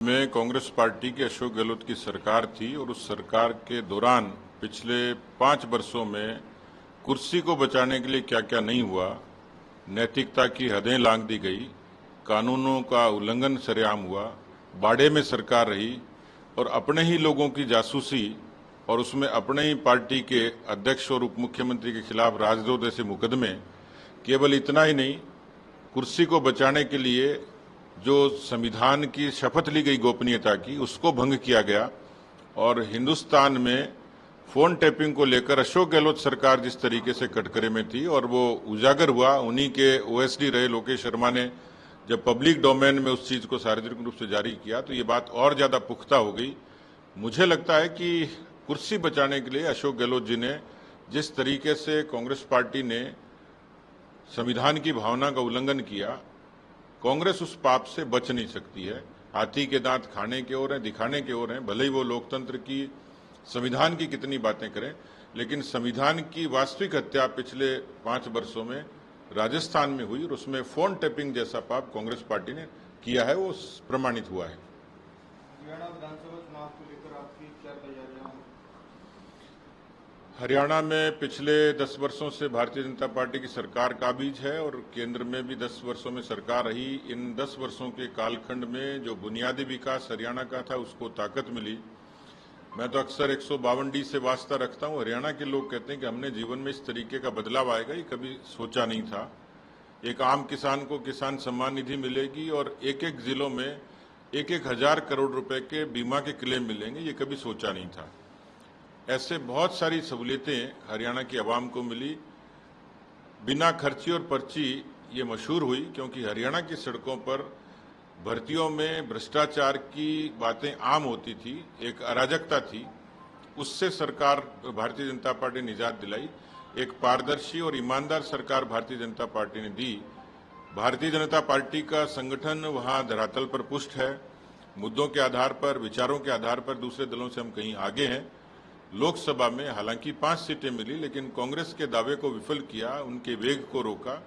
में कांग्रेस पार्टी की अशोक गहलोत की सरकार थी और उस सरकार के दौरान पिछले 5 वर्षों में कुर्सी को बचाने के लिए क्या क्या नहीं हुआ, नैतिकता की हदें लांघ दी गई, कानूनों का उल्लंघन सरेआम हुआ, बाड़े में सरकार रही और अपने ही लोगों की जासूसी और उसमें अपने ही पार्टी के अध्यक्ष और उप मुख्यमंत्री के खिलाफ राजद्रोह जैसे मुकदमे। केवल इतना ही नहीं, कुर्सी को बचाने के लिए जो संविधान की शपथ ली गई गोपनीयता की, उसको भंग किया गया और हिंदुस्तान में फोन टैपिंग को लेकर अशोक गहलोत सरकार जिस तरीके से कटघरे में थी और वो उजागर हुआ, उन्हीं के ओएसडी रहे लोकेश शर्मा ने जब पब्लिक डोमेन में उस चीज को सार्वजनिक रूप से जारी किया तो ये बात और ज्यादा पुख्ता हो गई। मुझे लगता है कि कुर्सी बचाने के लिए अशोक गहलोत जी ने जिस तरीके से कांग्रेस पार्टी ने संविधान की भावना का उल्लंघन किया, कांग्रेस उस पाप से बच नहीं सकती है। हाथी के दांत खाने के ओर हैं, दिखाने के ओर हैं। भले ही वो लोकतंत्र की, संविधान की कितनी बातें करें, लेकिन संविधान की वास्तविक हत्या पिछले 5 वर्षों में राजस्थान में हुई और उसमें फोन टैपिंग जैसा पाप कांग्रेस पार्टी ने किया है, वो प्रमाणित हुआ है। हरियाणा विधानसभा चुनाव को लेकर आपकी क्या तैयारियां हैं? हरियाणा में पिछले 10 वर्षों से भारतीय जनता पार्टी की सरकार काबिज है और केंद्र में भी 10 वर्षों में सरकार रही। इन 10 वर्षों के कालखंड में जो बुनियादी विकास हरियाणा का था उसको ताकत मिली। मैं तो अक्सर 152D से वास्ता रखता हूं। हरियाणा के लोग कहते हैं कि हमने जीवन में इस तरीके का बदलाव आएगा, ये कभी सोचा नहीं था। एक आम किसान को किसान सम्मान निधि मिलेगी और एक एक जिलों में 1-1 हजार करोड़ रुपए के बीमा के क्लेम मिलेंगे, ये कभी सोचा नहीं था। ऐसे बहुत सारी सहूलियतें हरियाणा की आवाम को मिली। बिना खर्ची और पर्ची ये मशहूर हुई क्योंकि हरियाणा की सड़कों पर भर्तियों में भ्रष्टाचार की बातें आम होती थी, एक अराजकता थी। उससे सरकार भारतीय जनता पार्टी ने निजात दिलाई। एक पारदर्शी और ईमानदार सरकार भारतीय जनता पार्टी ने दी। भारतीय जनता पार्टी का संगठन वहां धरातल पर पुष्ट है। मुद्दों के आधार पर, विचारों के आधार पर दूसरे दलों से हम कहीं आगे हैं। लोकसभा में हालांकि 5 सीटें मिली, लेकिन कांग्रेस के दावे को विफल किया, उनके वेग को रोका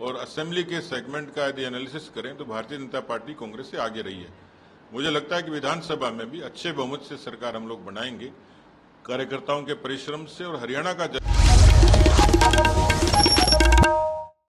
और असेंबली के सेगमेंट का यदि एनालिसिस करें तो भारतीय जनता पार्टी कांग्रेस से आगे रही है। मुझे लगता है कि विधानसभा में भी अच्छे बहुमत से सरकार हम लोग बनाएंगे, कार्यकर्ताओं के परिश्रम से और हरियाणा का